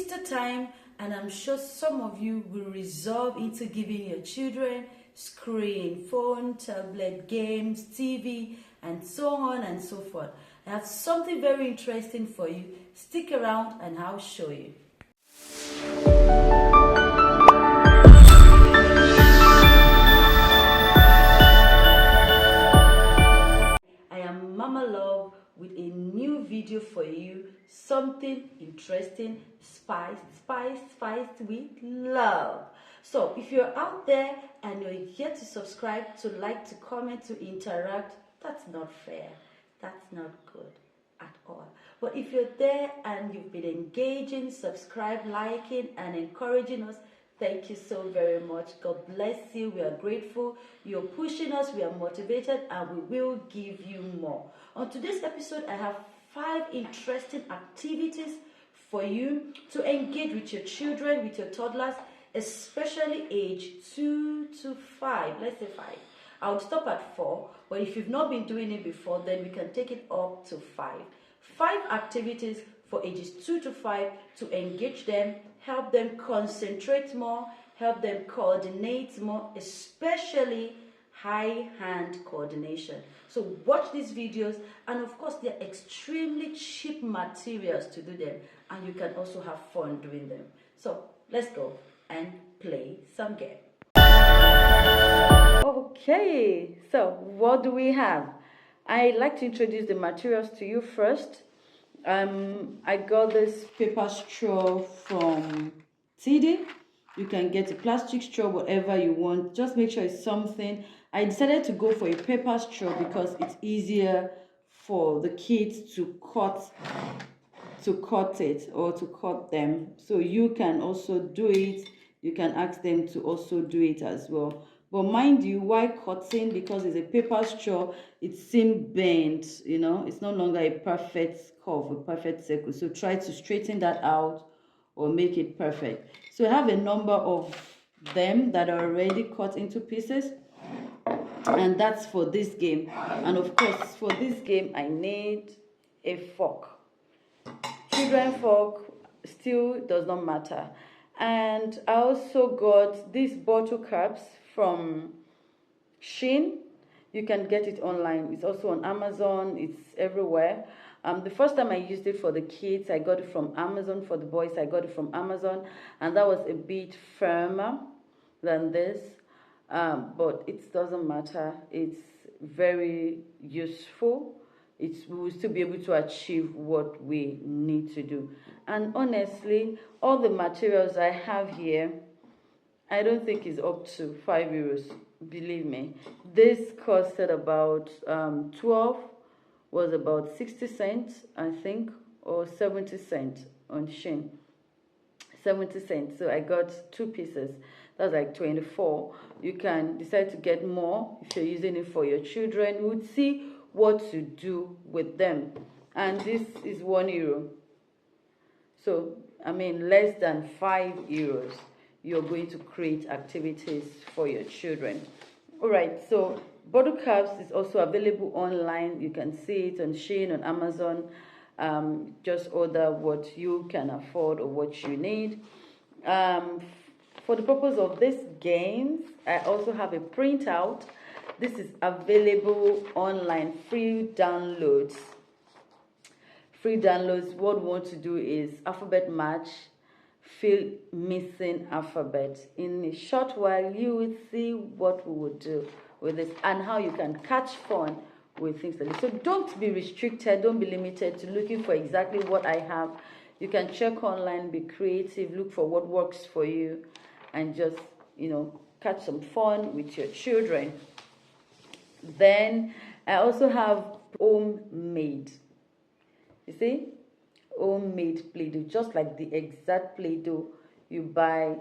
Easter time, and I'm sure some of you will resolve into giving your children screen, phone, tablet, games, TV, and so on and so forth. I have something very interesting for you. Stick around and I'll show you. I am Mama Love with a new video for you. Something interesting, spiced with love. So if you're out there and you're yet to subscribe, to like, to comment, to interact, that's not fair. That's not good at all. But if you're there and you've been engaging, subscribe, liking, and encouraging us, thank you so very much. God bless you. We are grateful. You're pushing us. We are motivated, and we will give you more. On today's episode, I have 5 interesting activities for you to engage with your children, with your toddlers, especially age 2 to 5. Let's say 5. I would stop at 4, but if you've not been doing it before, then we can take it up to 5. 5 activities for ages 2 to 5 to engage them, help them concentrate more, help them coordinate more, especially high-hand coordination. So watch these videos, and of course they're extremely cheap materials to do them, and you can also have fun doing them. So let's go and play some game. Okay, so what do we have? I'd like to introduce the materials to you first. I got this paper straw from TD. You can get a plastic straw, whatever you want. Just make sure it's something. I decided to go for a paper straw because it's easier for the kids to cut it or to cut them. So you can also do it. You can ask them to also do it as well. But mind you, why cutting? Because it's a paper straw, it seems bent, it's no longer a perfect curve, a perfect circle. So try to straighten that out or make it perfect. So I have a number of them that are already cut into pieces, and that's for this game. And of course, for this game, I need a fork. Children fork still does not matter. And I also got these bottle caps from Shein. You can get it online. It's also on Amazon. It's everywhere. The first time I used it for the kids, I got it from Amazon. For the boys, I got it from Amazon, and that was a bit firmer than this, but it doesn't matter. It's very useful. We will still be able to achieve what we need to do. And honestly, all the materials I have here, I don't think is up to €5. Believe me. This costed about 12, was about 60 cents, I think, or 70 cents on Shein. 70 cents. So I got 2 pieces. That's like 24. You can decide to get more if you're using it for your children. You would see what to do with them. And this is €1. So, I mean, less than €5. You're going to create activities for your children. All right, so bottle caps is also available online. You can see it on Shein, on Amazon. Just order what you can afford or what you need. For the purpose of this games, I also have a printout. This is available online, free downloads. What we want to do is alphabet match, fill missing alphabet. In a short while, you will see what we would do with this and how you can catch fun with things like this. So don't be restricted, don't be limited to looking for exactly what I have. You can check online, be creative, look for what works for you, and just, catch some fun with your children. Then I also have homemade. You see? Homemade Play-Doh, just like the exact Play-Doh you buy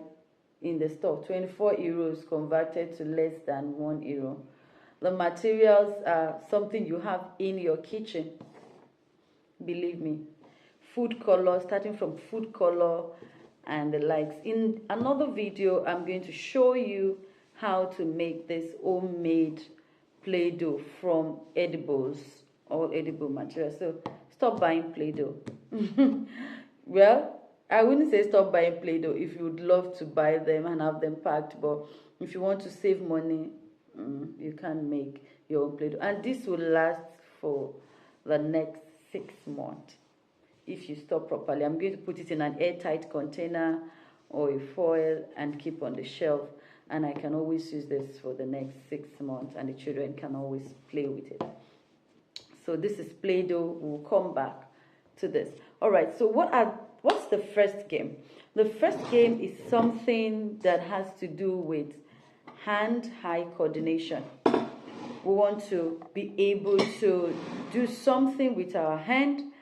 in the store. €24 converted to less than €1. The materials are something you have in your kitchen. Believe me. Food color, starting from food color and the likes. In another video, I'm going to show you how to make this homemade Play-Doh from edibles, all edible materials. So stop buying Play-Doh. Well, I wouldn't say stop buying Play-Doh if you would love to buy them and have them packed, but if you want to save money, you can make your own Play-Doh. And this will last for the next 6 months if you store properly. I'm going to put it in an airtight container or a foil and keep on the shelf. And I can always use this for the next 6 months and the children can always play with it. So this is Play-Doh. We'll come back to this. All right, so what's the first game? The first game is something that has to do with hand-eye coordination. We want to be able to do something with our hand,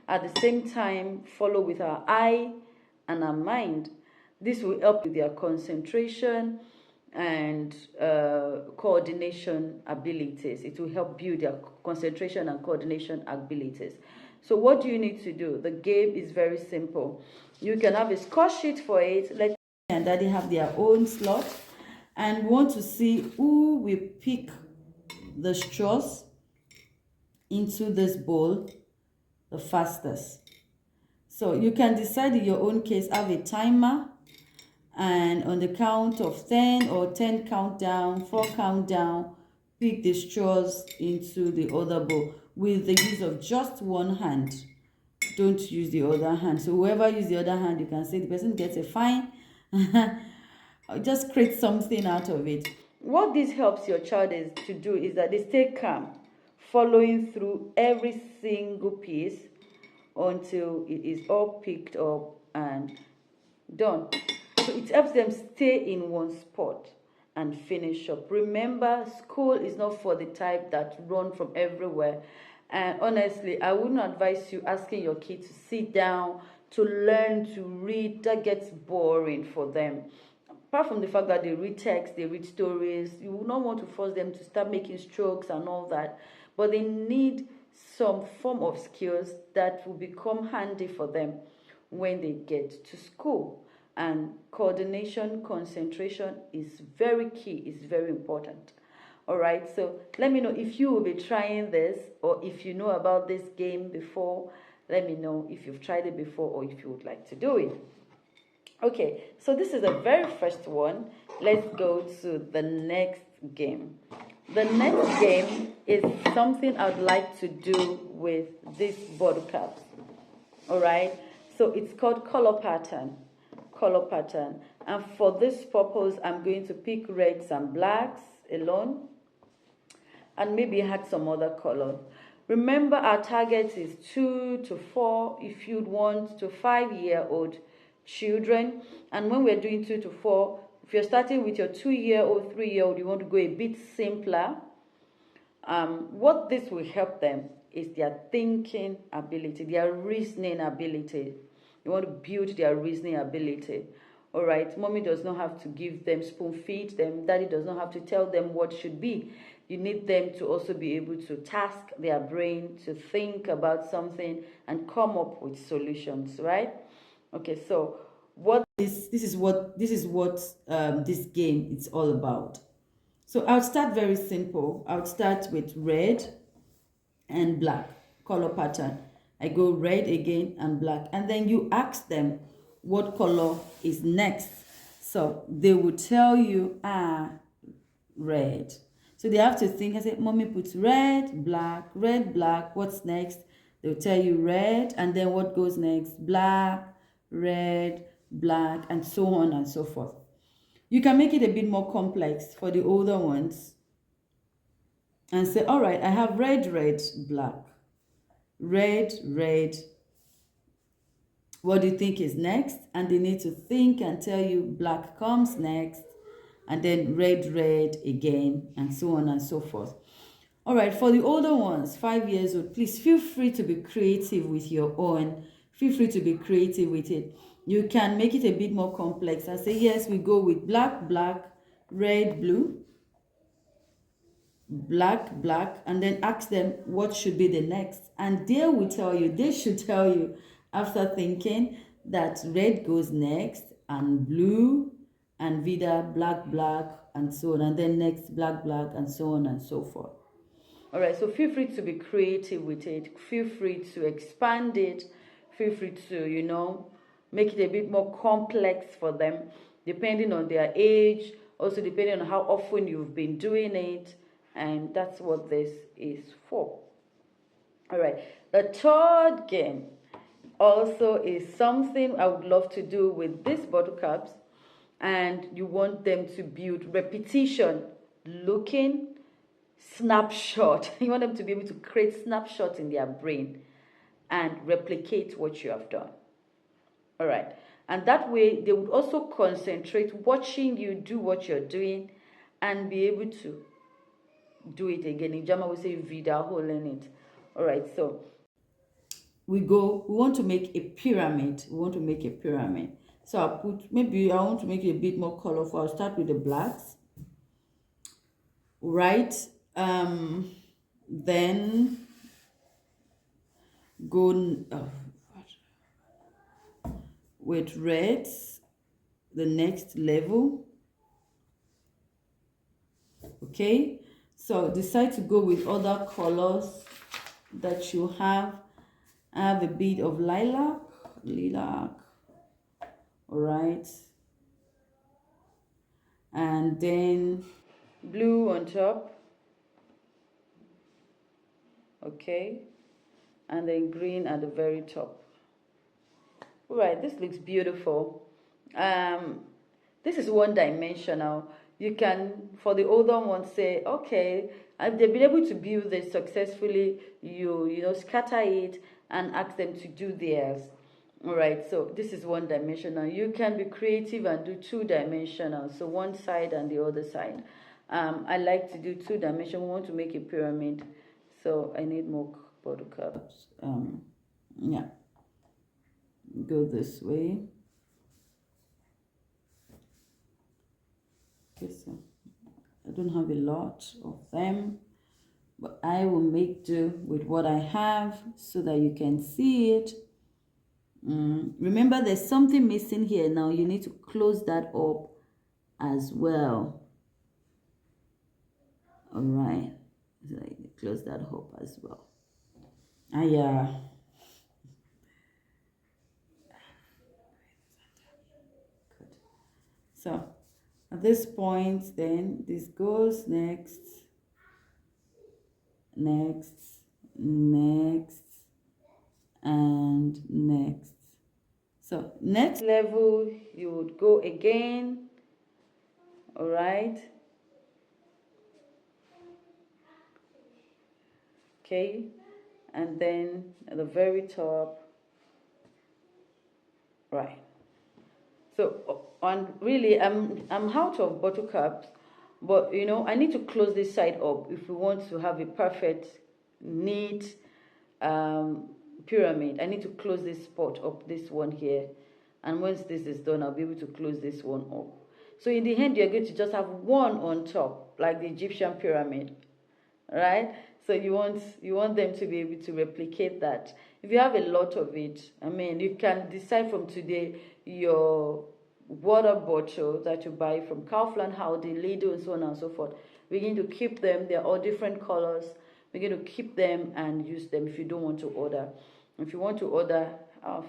at the same time follow with our eye and our mind. This will help with their concentration and coordination abilities. It will help build their concentration and coordination abilities. So what do you need to do? The game is very simple. You can have a score sheet for it. Let and daddy have their own slot, and want to see who will pick the straws into this bowl the fastest. So you can decide in your own case, have a timer, and on the count of 10 or 10 countdown, 4 countdown, pick the straws into the other bowl with the use of just one hand. Don't use the other hand. So whoever uses the other hand, you can say the person gets a fine. Just create something out of it. What this helps your child is to do is that they stay calm, following through every single piece until it is all picked up and done. So it helps them stay in one spot and finish up. Remember, school is not for the type that run from everywhere. And honestly, I wouldn't advise you asking your kid to sit down to learn to read. That gets boring for them. Apart from the fact that they read text, they read stories, you will not want to force them to start making strokes and all that. But they need some form of skills that will become handy for them when they get to school. And coordination, concentration is very key, is very important. All right, so let me know if you will be trying this, or if you know about this game before. Let me know if you've tried it before or if you would like to do it. Okay, so this is the very first one. Let's go to the next game. The next game is something I'd like to do with these bottle caps. All right, so it's called color pattern. Color pattern. And for this purpose, I'm going to pick reds and blacks alone, and maybe add some other color. Remember, our target is 2 to 4 if you'd want to 5-year-old children. And when we're doing 2 to 4, if you're starting with your 2-year-old, 3-year-old, you want to go a bit simpler. What this will help them is their thinking ability, their reasoning ability. You want to build their reasoning ability. All right, mommy does not have to give them, spoon feed them. Daddy does not have to tell them what should be. You need them to also be able to task their brain to think about something and come up with solutions, right? Okay, so this is what this game is all about. So I'll start very simple. I'll start with red and black color pattern. I go red again and black, and then you ask them what color is next. So they will tell you, red. So they have to think and say, mommy puts red, black, what's next? They'll tell you red, and then what goes next? Black, red, black, and so on and so forth. You can make it a bit more complex for the older ones and say, all right, I have red, black, red, what do you think is next? And they need to think and tell you black comes next, and then red again, and so on and so forth. All right, for the older ones, 5 years old, please feel free to be creative with your own. Feel free to be creative with it. You can make it a bit more complex and say, yes, we go with black, red, blue, black, and then ask them what should be the next. And they will tell you, they should tell you after thinking that red goes next, and blue, and vida, black, and so on, and then next black, and so on and so forth. All right, so feel free to be creative with it. Feel free to expand it. Feel free to, make it a bit more complex for them, depending on their age, also depending on how often you've been doing it, and that's what this is for. All right, the third game also is something I would love to do with these buttercups, and you want them to build repetition, looking, snapshot. You want them to be able to create snapshots in their brain and replicate what you have done. All right, and that way they would also concentrate watching you do what you're doing and be able to do it again. In German we say wiederholen it. All right, so we want to make a pyramid. So I'll put, maybe I want to make it a bit more colorful. I'll start with the blacks, right? Then go with reds, the next level. Okay, so decide to go with other colors that you have. I have a bit of lilac, all right, and then blue on top, okay, and then green at the very top. All right, this looks beautiful. This is one dimensional. You can, for the older ones, say, okay, if they've been able to build this successfully, you scatter it and ask them to do theirs. All right, so this is one dimensional. You can be creative and do two dimensional, so one side and the other side. I like to do two dimensional. We want to make a pyramid, so I need more buttercups. Yeah, go this way. Okay, so I don't have a lot of them, but I will make do with what I have so that you can see it. Remember, there's something missing here. Now you need to close that up as well. All right, so close that up as well. Yeah. Good. So at this point, then this goes next, and next. So next level, you would go again. All right. Okay, and then at the very top, right. So, and really, I'm out of buttercups, but I need to close this side up if we want to have a perfect, neat pyramid. I need to close this spot up, this one here, and once this is done, I'll be able to close this one up. So in the end, you're going to just have one on top, like the Egyptian pyramid, right? So you want them to be able to replicate that. If you have a lot of it, I mean, you can decide from today your water bottle that you buy from Kaufland, Aldi, Lidl, and so on and so forth. We're going to keep them. They're all different colors. We're going to keep them and use them if you don't want to order. If you want to order,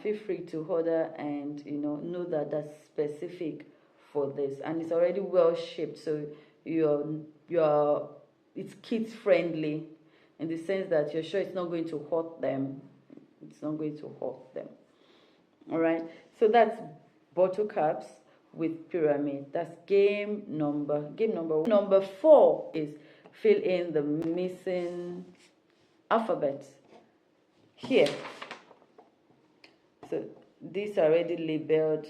feel free to order, and know that that's specific for this, and it's already well shaped, so it's kids friendly in the sense that you're sure it's not going to hurt them. It's not going to hurt them. All right, so that's buttercups with pyramid. That's game number one. Number 4 is fill in the missing alphabet here. So these are already labeled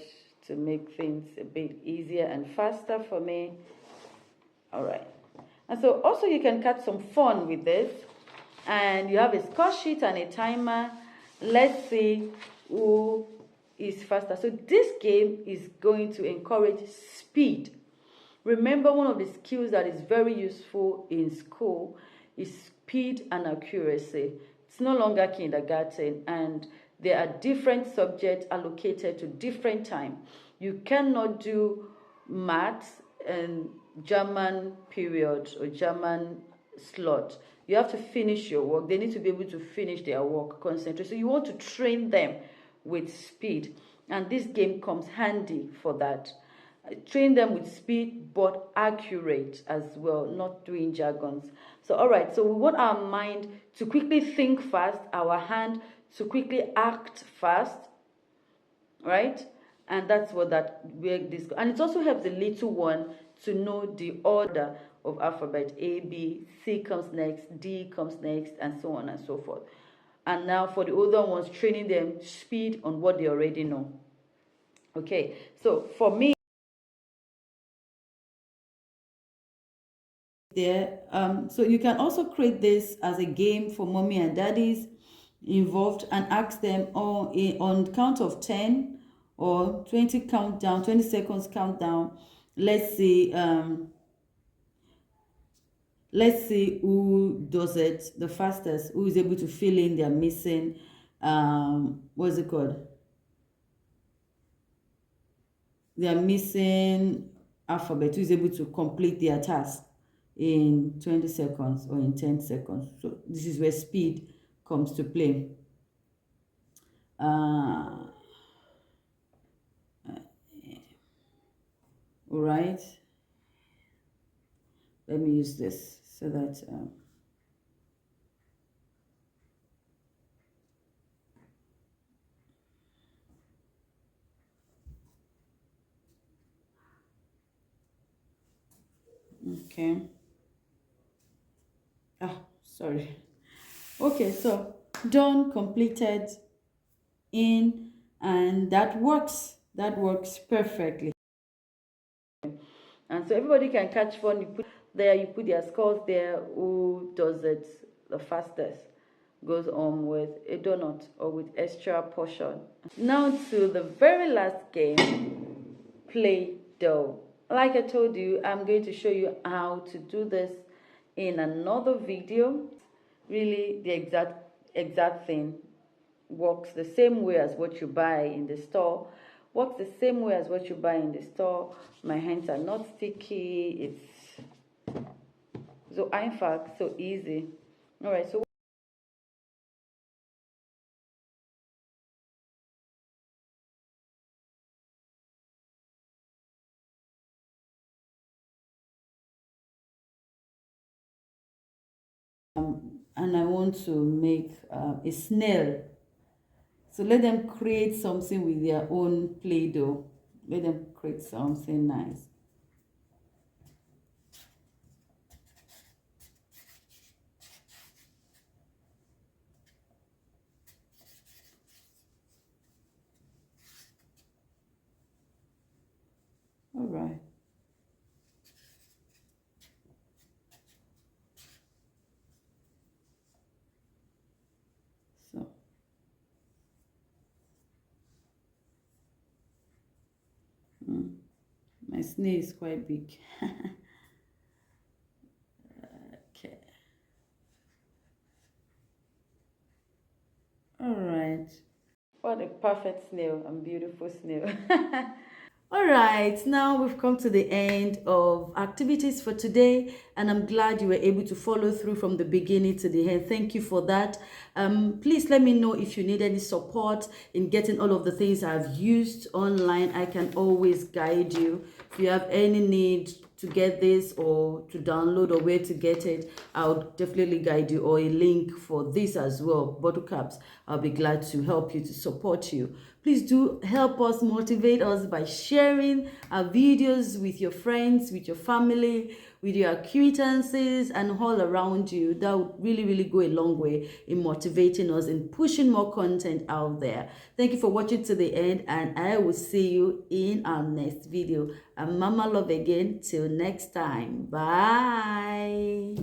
to make things a bit easier and faster for me. All right, and so also you can catch some fun with this, and you have a score sheet and a timer. Let's see who is faster. So this game is going to encourage speed. Remember, one of the skills that is very useful in school is speed and accuracy. It's no longer kindergarten, and there are different subjects allocated to different time. You cannot do maths and German period or German slot. You have to finish your work. They need to be able to finish their work, concentrate. So you want to train them with speed, and this game comes handy for that. Train them with speed but accurate as well, not doing jargons. So all right, so we want our mind to quickly think fast, our hand to quickly act fast, right? And that's what that where this, and it also helps the little one to know the order of alphabet. A, B, C comes next, D comes next, and so on and so forth. And now for the older ones, training them speed on what they already know. Okay, so for me there, so you can also create this as a game for mommy and daddies involved, and ask them on count of 10 or 20 countdown, 20 seconds countdown. Let's see who does it the fastest, who is able to fill in their missing what's it called, their missing alphabet, who is able to complete their task in 20 seconds or in 10 seconds. So this is where speed comes to play. All right, let me use this so that okay. Sorry. Okay, so done, completed, in, and that works perfectly. And so everybody can catch fun. You put their scores there. Who does it the fastest goes on with a donut or with extra portion. Now to the very last game, Play-Doh. Like I told you, I'm going to show you how to do this in another video. Really, the exact thing works the same way as what you buy in the store. Works the same way as what you buy in the store. My hands are not sticky. It's so, in fact, so easy. All right, so and I want to make a snail. So let them create something with their own Play-Doh. Let them create something nice. All right. So my snail is quite big. Okay. All right. What a perfect snail and beautiful snail. All right, now we've come to the end of activities for today, and I'm glad you were able to follow through from the beginning to the end. Thank you for that. Please let me know if you need any support in getting all of the things I've used online. I can always guide you. If you have any need to get this or to download or where to get it, I'll definitely guide you, or a link for this as well, bottle caps. I'll be glad to help you, to support you. Please do help us, motivate us by sharing our videos with your friends, with your family, with your acquaintances, and all around you. That would really go a long way in motivating us and pushing more content out there. Thank you for watching to the end, and I will see you in our next video. I'm Mama Love again. Till next time. Bye.